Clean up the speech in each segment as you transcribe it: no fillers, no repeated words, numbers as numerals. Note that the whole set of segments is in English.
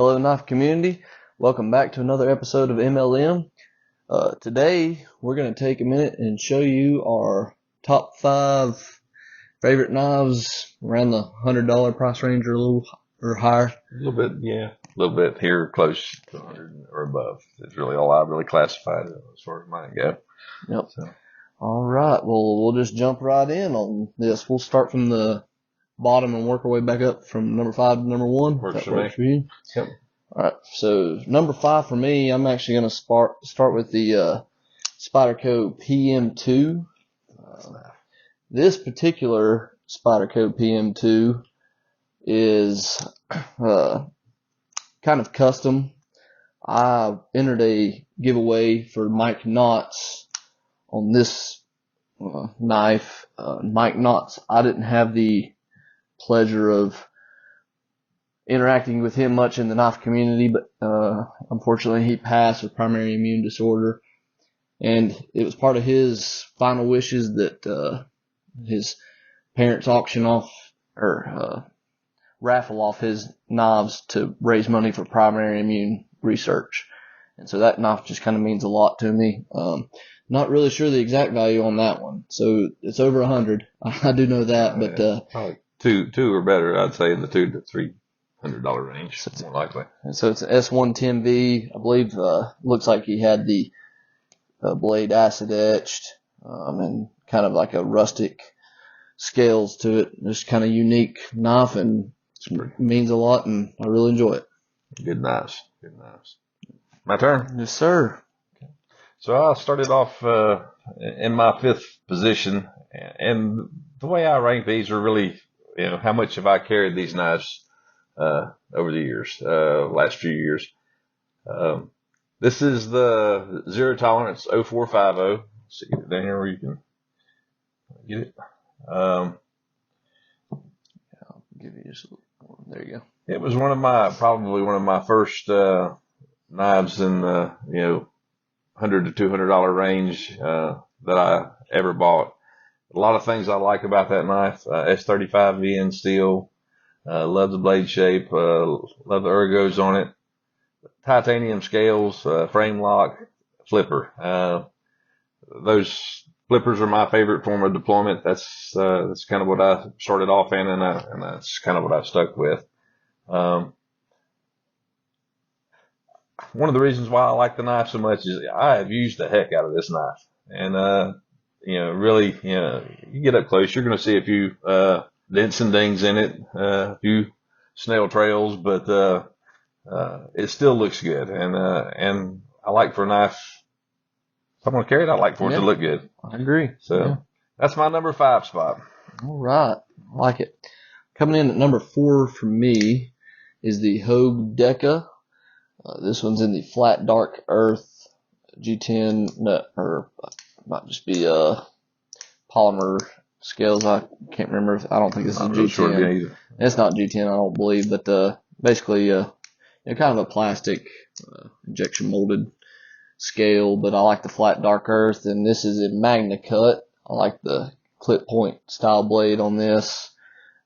Hello, knife community. Welcome back to another episode of MLM. Today, we're going to take a minute and show you our top 5 favorite knives around the $100 price range or a little or higher. A little bit, yeah. A little bit here, close to 100 or above. It's really all I really classified it as far as mine go. Yep. So. All right. Well, we'll just jump right in on this. We'll start from the bottom and work our way back up from number 5 to number 1. Works for you. Yep. All right. So number 5 for me, I'm actually going to start with the SpyderCo PM2. This particular SpyderCo PM2 is kind of custom. I entered a giveaway for Mike Knotts on this knife. Mike Knotts, I didn't have the pleasure of interacting with him much in the knife community, but unfortunately he passed with primary immune disorder, and it was part of his final wishes that his parents auction off or raffle off his knives to raise money for primary immune research. And so that knife just kind of means a lot to me. Not really sure the exact value on that one. So it's over 100. I do know that, but probably two or better, I'd say, in the $200 to $300 range, more likely. And so it's an S110V. I believe looks like he had the blade acid etched and kind of like a rustic scales to it. Just kind of unique knife, and means a lot, and I really enjoy it. Good knives. Good knives. My turn? Yes, sir. Okay. So I started off in my 5th position, and the way I rank these are really, how much have I carried these knives over the years, last few years. This is the Zero Tolerance 0450. So get it down here where you can get it. I'll give you just a little more. There you go. It was probably one of my first knives in the $100 to $200 range that I ever bought. A lot of things I like about that knife. S35VN steel. Love the blade shape. Love the ergos on it. Titanium scales. Frame lock. Flipper. Those flippers are my favorite form of deployment. That's kind of what I started off in, and that's kind of what I've stuck with. One of the reasons why I like the knife so much is I have used the heck out of this knife, and really, you get up close, you're going to see a few dents and dings in it, a few snail trails, but it still looks good, and I like for a knife. If I'm going to carry it, I like for it to look good. I agree. So that's my number 5 spot. All right. I like it. Coming in at number 4 for me is the Hogue Deka. This one's in the flat dark earth G10 or might just be polymer scales. I can't remember. I don't think this is G10. Sure it's not G10, I don't believe, but basically kind of a plastic injection molded scale, but I like the flat dark earth, and this is in Magna Cut. I like the clip point style blade on this.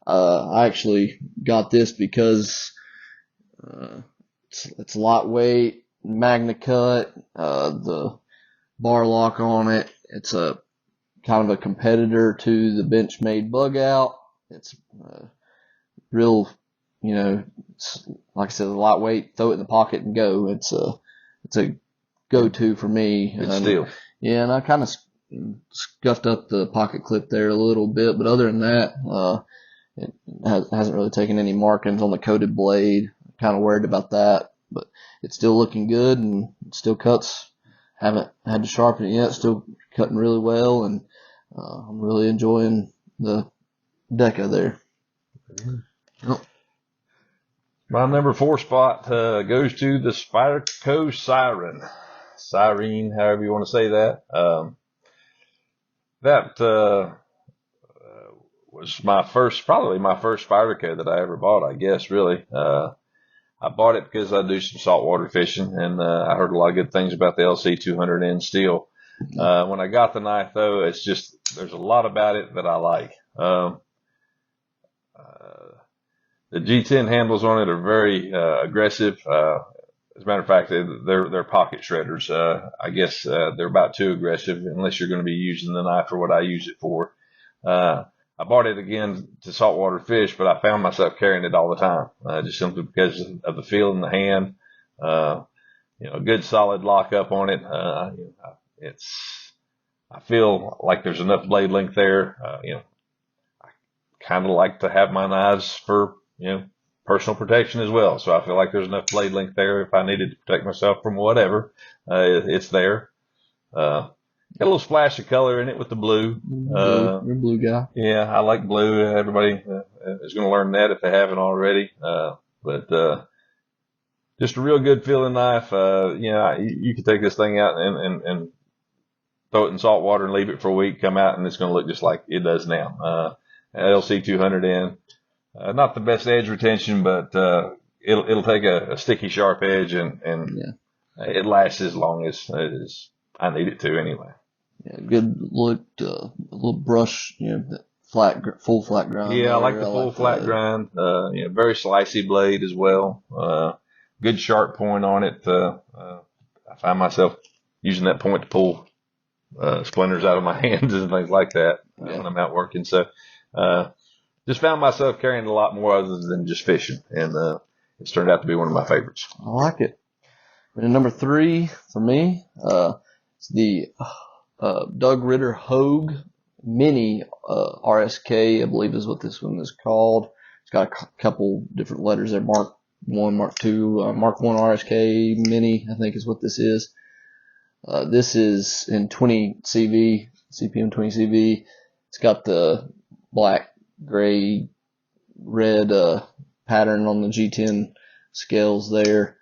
I actually got this because it's lightweight, Magna Cut, the bar lock on it. It's a kind of a competitor to the Benchmade bug out. It's real, it's, like I said, lightweight, throw it in the pocket and go. It's a go-to for me. Good steel. Yeah, and I kind of scuffed up the pocket clip there a little bit, but other than that, it hasn't really taken any markings on the coated blade. Kind of worried about that, but it's still looking good and it still cuts. Haven't had to sharpen it yet. Still cutting really well, and I'm really enjoying the Deka there. Oh. My number 4 spot goes to the SpyderCo Siren. Siren, however you want to say that. That was probably my first SpyderCo that I ever bought, I guess, really. I bought it because I do some saltwater fishing, and I heard a lot of good things about the LC200N steel. When I got the knife, though, there's a lot about it that I like. The G10 handles on it are very aggressive. As a matter of fact, they're pocket shredders. I guess they're about too aggressive unless you're going to be using the knife for what I use it for. I bought it again to saltwater fish, but I found myself carrying it all the time, just simply because of the feel in the hand. A good solid lockup on it. I feel like there's enough blade length there. I kind of like to have my knives for, personal protection as well. So I feel like there's enough blade length there if I needed to protect myself from whatever. It's there. Got a little splash of color in it with the blue. You're a blue guy. Yeah, I like blue. Everybody is going to learn that if they haven't already. But just a real good feeling knife. You can take this thing out and throw it in salt water and leave it for a week, come out, and it's going to look just like it does now. LC200 in. Not the best edge retention, but it'll take a sticky, sharp edge, and it lasts as long as I need it to anyway. Yeah, good look, a little brush, full flat grind. Yeah, I like the full flat grind. Very slicey blade as well. Good sharp point on it. I find myself using that point to pull splinters out of my hands and things like that when I'm out working. So, just found myself carrying a lot more other than just fishing, and it's turned out to be one of my favorites. I like it. And number 3 for me, it's the Doug Ritter Hogue Mini RSK, I believe is what this one is called. It's got a couple different letters there, Mark 1, Mark 2, Mark 1 RSK Mini, I think is what this is. This is in 20 CV, CPM 20 CV. It's got the black, gray, red pattern on the G10 scales there.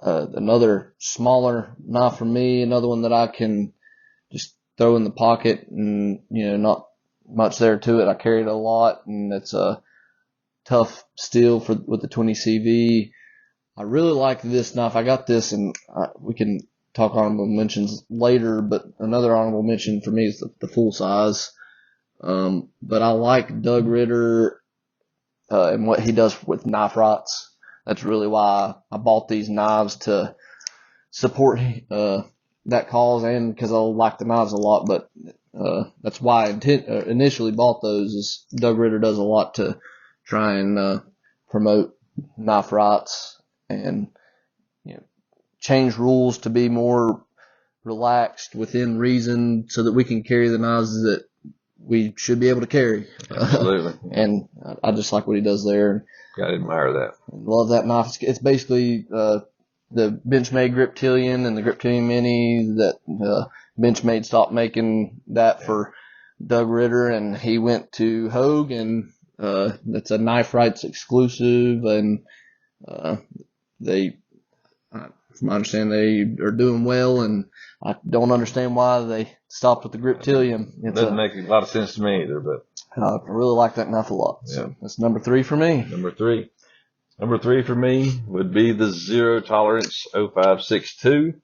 Another smaller knife for me, another one that I can just throw in the pocket and, not much there to it. I carry it a lot, and it's a tough steel with the 20 CV. I really like this knife. I got this, and we can talk honorable mentions later, but another honorable mention for me is the full size. But I like Doug Ritter and what he does with knife rots. That's really why I bought these knives, to support that cause, and because I like the knives a lot. But that's why I initially bought those. Is Doug Ritter does a lot to try and promote knife rots and change rules to be more relaxed within reason, so that we can carry the knives that we should be able to carry. Absolutely. And I just like what he does there. Gotta admire that. Love that knife. It's basically the Benchmade Griptilian and the Griptilian Mini that Benchmade stopped making that for Doug Ritter, and he went to Hogue, and it's a Knife Rights exclusive, and from my understanding, they are doing well, and I don't understand why they stopped with the Griptilian. It doesn't make a lot of sense to me either, but I really like that knife a lot. Yeah. So that's number 3 for me. Number three for me would be the Zero Tolerance 0562.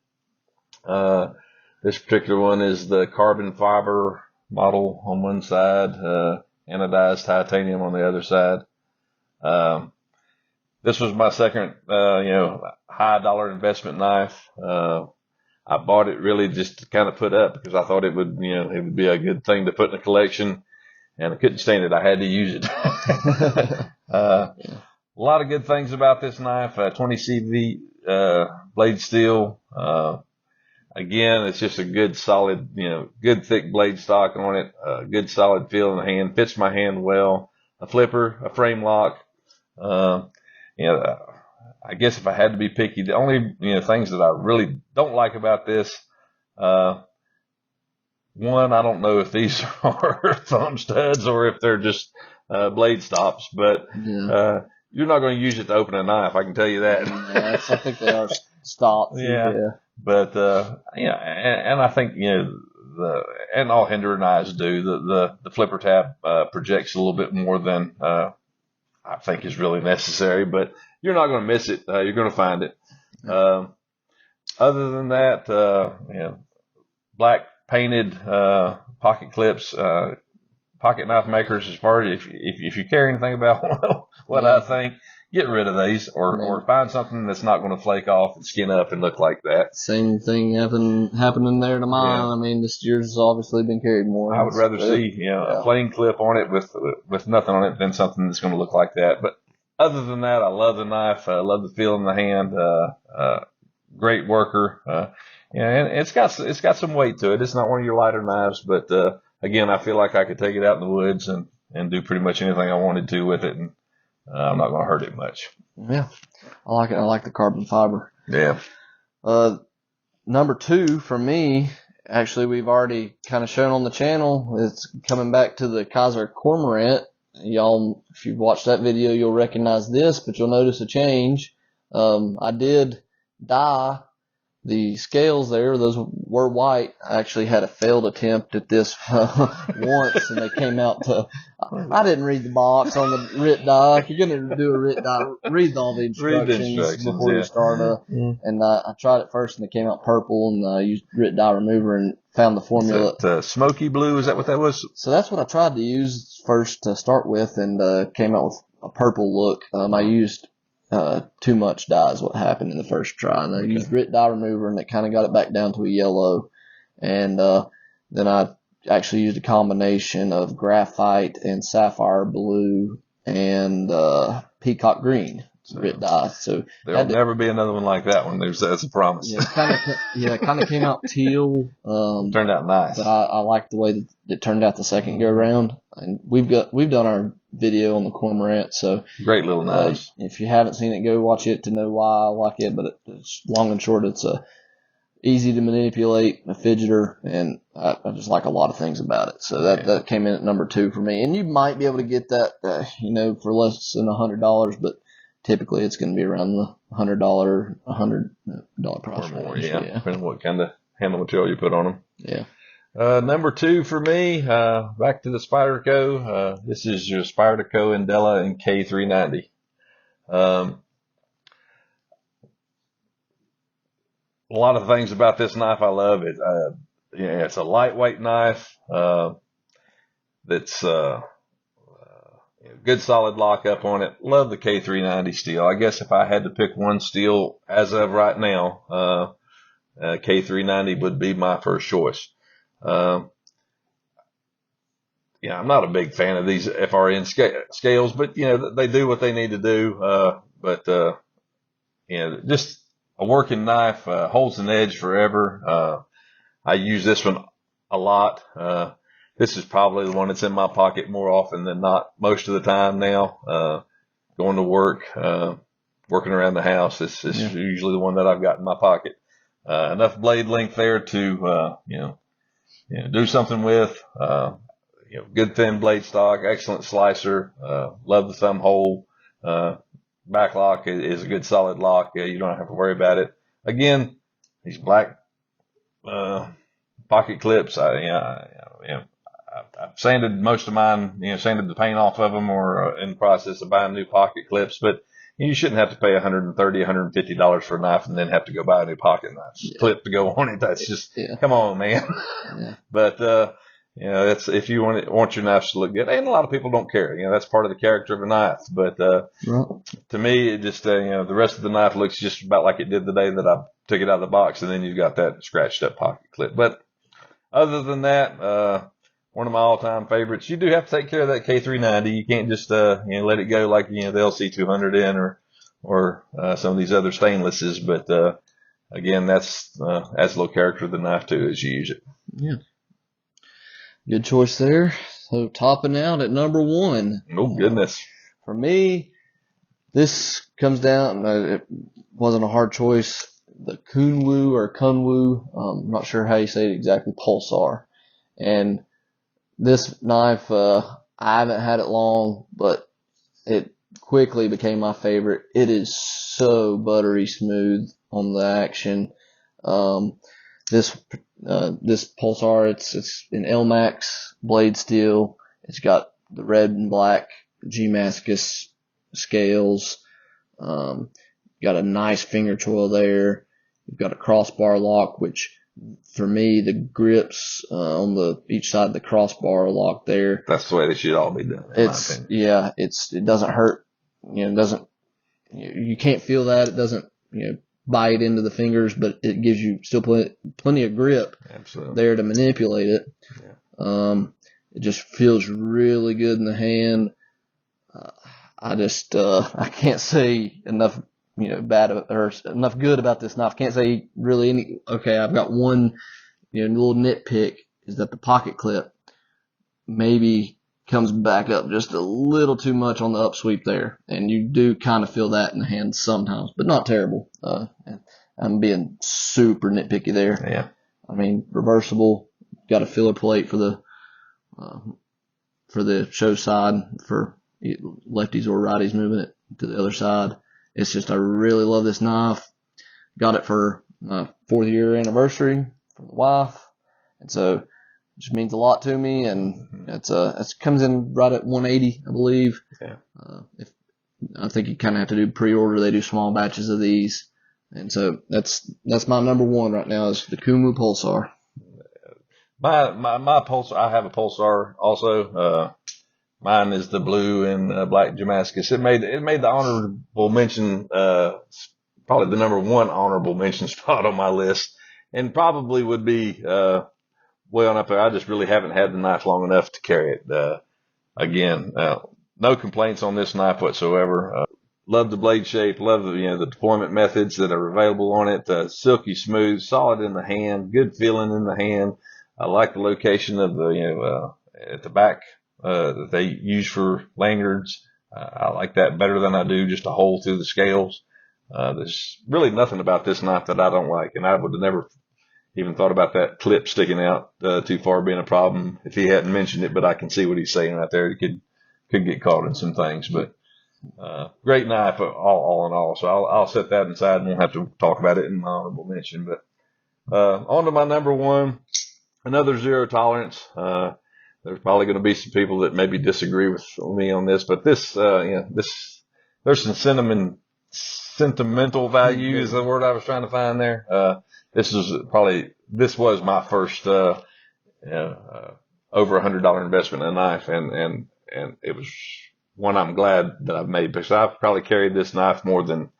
This particular one is the carbon fiber model on one side, anodized titanium on the other side. This was my second, high dollar investment knife. I bought it really just to kind of put up because I thought it would be a good thing to put in a collection, and I couldn't stand it. I had to use it. A lot of good things about this knife. 20 CV blade steel. Again, it's just a good solid, good thick blade stock on it. Good solid feel in the hand. Fits my hand well. A flipper, a frame lock. I guess if I had to be picky, the only things that I really don't like about this, one, I don't know if these are thumb studs or if they're just blade stops, but you're not going to use it to open a knife. I can tell you that. I think they are stops. Yeah. But and I think and all Hinder knives do. The flipper tab projects a little bit more than I think is really necessary, but you're not going to miss it. You're going to find it. Other than that, black painted pocket clips. pocket knife makers, as far as if you care anything about what I think, get rid of these or find something that's not going to flake off and skin up and look like that. Same thing happening there to mine. Yeah. I mean, this year's has obviously been carried more. I would rather see a plain clip on it with nothing on it than something that's going to look like that. But other than that, I love the knife. I love the feel in the hand. Great worker. And it's got some weight to it. It's not one of your lighter knives, but again, I feel like I could take it out in the woods and do pretty much anything I wanted to with it, and I'm not going to hurt it much. Yeah, I like it. I like the carbon fiber. Yeah. Number 2 for me, actually, we've already kind of shown on the channel. It's coming back to the Kizer Cormorant. Y'all, if you've watched that video, you'll recognize this, but you'll notice a change. I did dye the scales there. Those were white. I actually had a failed attempt at this once, and they came out to. I didn't read the box on the RIT dye. If you're going to do a RIT dye, read all the instructions before you start. And I tried it first, and it came out purple, and I used RIT dye remover and found the formula. Is that, smoky blue? Is that what that was? So that's what I tried to use first to start with, and came out with a purple look. I used too much dye is what happened in the first try, and I used RIT dye remover, and it kind of got it back down to a yellow. And then I actually used a combination of graphite and sapphire blue and peacock green RIT dye. So there'll never be another one like that one. That's a promise. Yeah, it kind of came out teal. Turned out nice. But I like the way that it turned out the second go round. And we've done our video on the Cormorant, so great little knives. If you haven't seen it, go watch it to know why I like it. But it's long and short, it's easy to manipulate, a fidgeter, and I just like a lot of things about it. So that came in at number 2 for me. And you might be able to get that, for less than $100, but typically it's going to be around the $100 price or more. range. Yeah, depending on what kind of handle material you put on them. Yeah. Number 2 for me, back to the SpyderCo. This is your SpyderCo Endela and K390. A lot of things about this knife I love. It's a lightweight knife that's good solid lockup on it. Love the K390 steel. I guess if I had to pick one steel as of right now, K390 would be my first choice. I'm not a big fan of these FRN scales, but they do what they need to do. Just a working knife, holds an edge forever. I use this one a lot. This is probably the one that's in my pocket more often than not most of the time now. Going to work, working around the house. This is usually the one that I've got in my pocket. Enough blade length there to, do something with, good thin blade stock, excellent slicer, love the thumb hole, back lock is a good solid lock. You don't have to worry about it. Again, these black, pocket clips, I've sanded most of mine, sanded the paint off of them or in the process of buying new pocket clips, but you shouldn't have to pay $130, $150 for a knife and then have to go buy a new pocket knife clip to go on it. That's just, come on, man. But, that's, if you want your knives to look good, and a lot of people don't care, that's part of the character of a knife. But, to me, it just, the rest of the knife looks just about like it did the day that I took it out of the box, and then you've got that scratched up pocket clip. But other than that, one of my all-time favorites. You do have to take care of that K390. You can't just let it go like the LC200 in or some of these other stainlesses. But again, that's adds a little character to the knife too as you use it. Yeah, good choice there. So topping out at number 1. Oh goodness, for me, this comes down. It wasn't a hard choice. The Kunwu. I'm not sure how you say it exactly. Pulsar, and this knife, I haven't had it long, but it quickly became my favorite. It is so buttery smooth on the action. This Pulsar, it's an LMAX blade steel. It's got the red and black G-Mascus scales. Got a nice finger choil there. You've got a crossbar lock, which for me, the grips on each side of the crossbar are locked there. That's the way they should all be done, in my opinion. Yeah, it doesn't hurt. It doesn't. You can't feel that. It doesn't bite into the fingers, but it gives you still plenty of grip. Absolutely. There to manipulate it. Yeah. It just feels really good in the hand. I can't say enough bad or enough good about this knife. Can't say really any. Okay, I've got one little nitpick is that the pocket clip maybe comes back up just a little too much on the upsweep there, and you do kind of feel that in the hand sometimes, but not terrible. I'm being super nitpicky there. Yeah. I mean, reversible, got a filler plate for the show side for lefties or righties moving it to the other side. It's just, I really love this knife. Got it for my 4th year anniversary from the wife. And so it just means a lot to me. And it comes in right at 180, I believe. Yeah. I think you kind of have to do pre-order. They do small batches of these. And so that's my number one right now is the Kunwu Pulsar. My Pulsar, I have a Pulsar also. Mine is the blue and black Damascus. It made the honorable mention, probably the number one honorable mention spot on my list, and probably would be way on up there. I just really haven't had the knife long enough to carry it. Again, no complaints on this knife whatsoever. Love the blade shape. Love the deployment methods that are available on it. Silky smooth, solid in the hand, good feeling in the hand. I like the location of the at the back. That they use for lanyards. I like that better than I do just a hole through the scales. There's really nothing about this knife that I don't like, and I would have never even thought about that clip sticking out too far being a problem if he hadn't mentioned it, but I can see what he's saying right there. He could get caught in some things, but great knife all in all. So I'll set that aside and we'll have to talk about it in my honorable mention. But on to my number one, another zero tolerance. There's probably going to be some people that maybe disagree with me on this, but there's some sentimental value is the word I was trying to find there. This was my first, over $100 investment in a knife, and it was one I'm glad that I've made because I've probably carried this knife more than,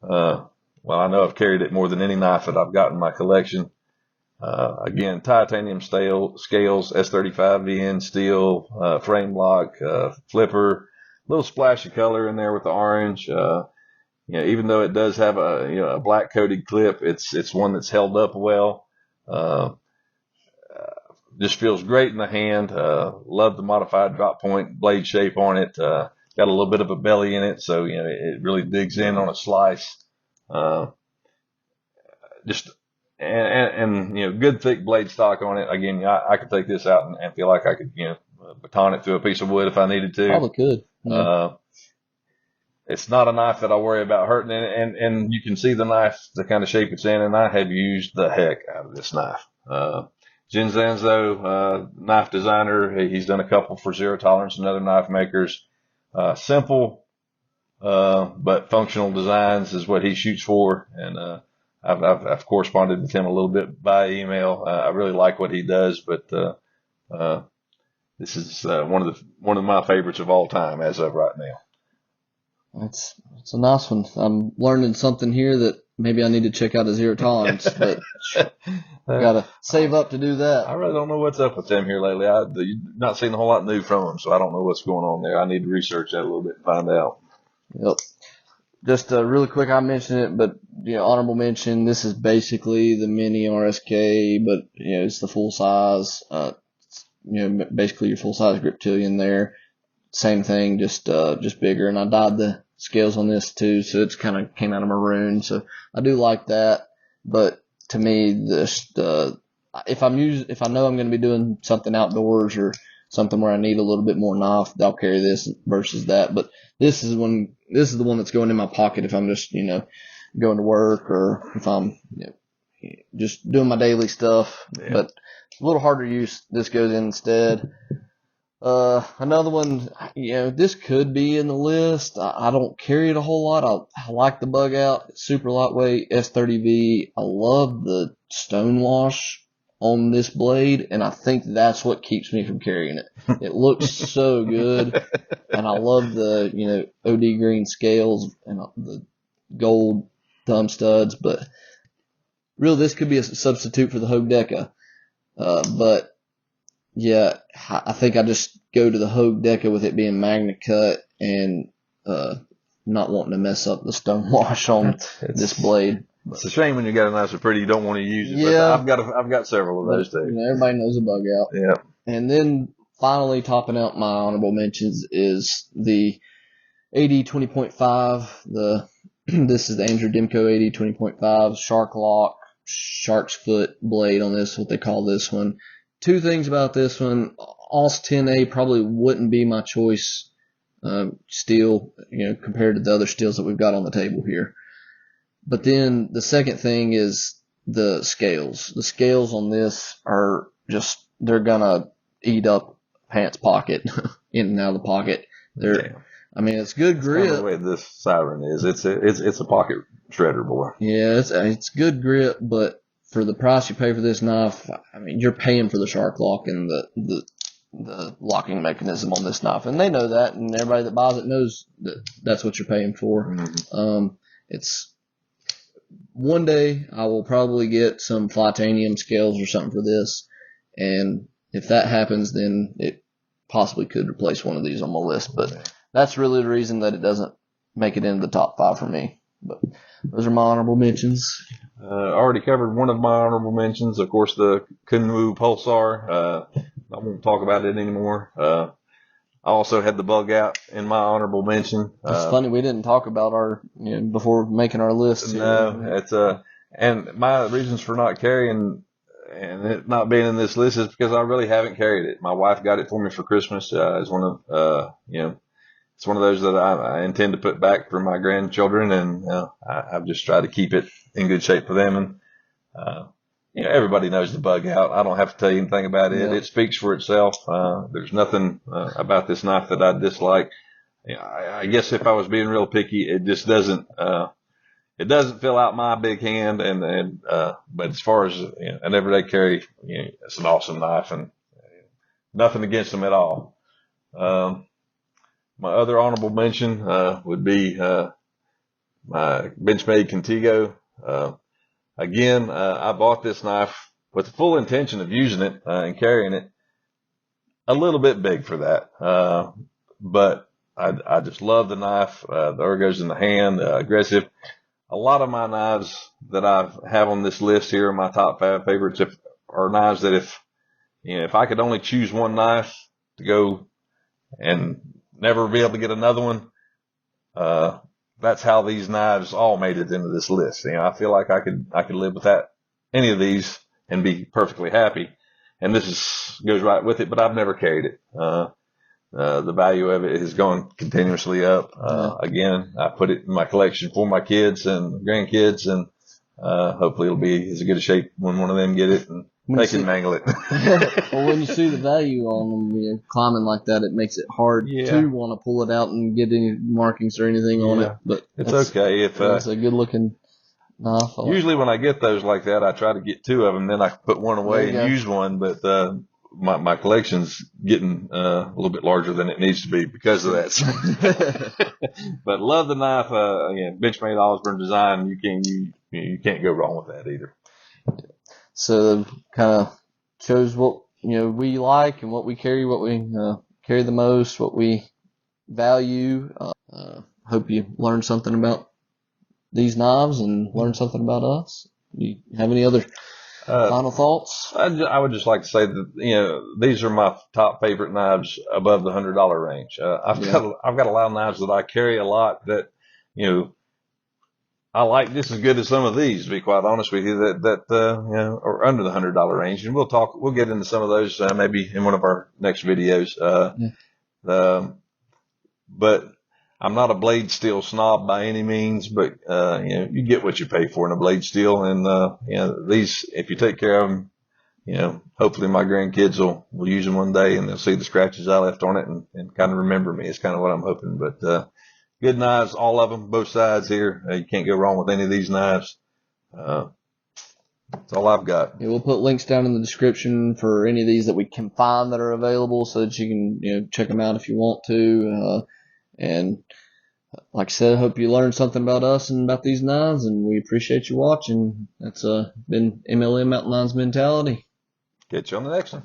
I know I've carried it more than any knife that I've got in my collection. Again, titanium scales, S35VN steel, frame lock, flipper, little splash of color in there with the orange. Even though it does have a black coated clip, it's one that's held up well. Just feels great in the hand. Love the modified drop point blade shape on it. Got a little bit of a belly in it, so it really digs in on a slice. And good thick blade stock on it. Again, I could take this out and feel like I could, baton it through a piece of wood if I needed to. Probably could. Yeah. It's not a knife that I worry about hurting, and you can see the knife, the kind of shape it's in, and I have used the heck out of this knife. Jinzanzo, knife designer, he's done a couple for Zero Tolerance and other knife makers. Simple, but functional designs is what he shoots for, and I've corresponded with him a little bit by email. I really like what he does, but this is one of my favorites of all time as of right now. It's a nice one. I'm learning something here that maybe I need to check out a Zero Tolerance, but gotta save up to do that. I really don't know what's up with them here lately. You've not seen a whole lot new from them, so I don't know what's going on there. I need to research that a little bit and find out. Yep. Just really quick, I mentioned it, but honorable mention. This is basically the mini RSK, but it's the full size. Basically your full size Griptilian there. Same thing, just bigger. And I dyed the scales on this too, so it's kind of came out of maroon. So I do like that. But to me, if I know I'm going to be doing something outdoors or something where I need a little bit more knife, I'll carry this versus that. But this is the one that's going in my pocket if I'm just going to work or if I'm just doing my daily stuff. Yeah. But it's a little harder use. This goes in instead. Another one, this could be in the list. I don't carry it a whole lot. I like the bug out. It's super lightweight, S30V. I love the stonewash on this blade, and I think that's what keeps me from carrying it. It looks so good, and I love the, OD green scales and the gold thumb studs, but really this could be a substitute for the Hogue Deka. But yeah, I think I just go to the Hogue Deka with it being magna cut and not wanting to mess up the stonewash on this blade. But it's a shame when you got a nice and pretty, you don't want to use it. Yeah, but I've got several of those too. Everybody knows a bug out. Yeah. And then finally topping out my honorable mentions is the AD 20.5. This is the Andrew Demko AD 20.5 Shark Lock, Shark's Foot blade on this, what they call this one. Two things about this one. AUS 10A probably wouldn't be my choice steel, compared to the other steels that we've got on the table here. But then the second thing is the scales. The scales on this are just, they're gonna eat up pants pocket, in and out of the pocket. It's good grip. That's the way this Siren is. It's a pocket shredder, boy. Yeah, it's good grip, but for the price you pay for this knife, you're paying for the shark lock and the locking mechanism on this knife, and they know that, and everybody that buys it knows that that's what you're paying for. Mm-hmm. It's one day I will probably get some Flytanium scales or something for this, and if that happens, then it possibly could replace one of these on my list. But that's really the reason that it doesn't make it into the top 5 for me. But those are my honorable mentions. Already covered one of my honorable mentions, of course, the Kunwu Pulsar. I won't talk about it anymore. I also had the bug out in my honorable mention. It's funny we didn't talk about our before making our list. No, it's and my reasons for not carrying and it not being in this list is because I really haven't carried it. My wife got it for me for Christmas. It's one of it's one of those that I intend to put back for my grandchildren, and I've just tried to keep it in good shape for them. And everybody knows the bug out. I don't have to tell you anything about it. Yeah. It speaks for itself. There's nothing about this knife that I dislike. I guess if I was being real picky, it just doesn't. It doesn't fill out my big hand, but as far as an everyday carry, it's an awesome knife, and nothing against them at all. My other honorable mention would be my Benchmade Contigo. Again, I bought this knife with the full intention of using it and carrying it. A little bit big for that, but I just love the knife. The ergos in the hand, aggressive. A lot of my knives that I have on this list here are my top 5 favorites. Are knives that if I could only choose one knife to go and never be able to get another one, that's how these knives all made it into this list. I feel like I could live without any of these and be perfectly happy. And this goes right with it, but I've never carried it. The value of it has gone continuously up. Again, I put it in my collection for my kids and grandkids, and hopefully it'll be as good a shape when one of them get it and they can mangle it. Well, when you see the value on them, climbing like that, it makes it hard to want to pull it out and get any markings or anything on it. But it's okay if it's a good looking knife. Usually when I get those like that, I try to get 2 of them, then I put one away and use one. But my collection's getting a little bit larger than it needs to be because of that. But love the knife. Again, Benchmade Osborne design. You can't go wrong with that either. So kind of shows what we like and what we carry, what we carry the most, what we value. Hope you learned something about these knives and learned something about us. Do you have any other final thoughts? I would just like to say that these are my top favorite knives above the $100 range. I've got a lot of knives that I carry a lot that I like just as good as some of these, to be quite honest with you, that are under the $100 range. And we'll get into some of those maybe in one of our next videos. But I'm not a blade steel snob by any means, but you get what you pay for in a blade steel, and these, if you take care of them hopefully my grandkids will use them one day and they'll see the scratches I left on it and kind of remember me. It's kind of what I'm hoping. But good knives, all of them, both sides here. You can't go wrong with any of these knives. That's all I've got. Yeah, we'll put links down in the description for any of these that we can find that are available, so that you can check them out if you want to. And like I said, I hope you learned something about us and about these knives, and we appreciate you watching. That's been MLM Mountain Lyons Mentality. Catch you on the next one.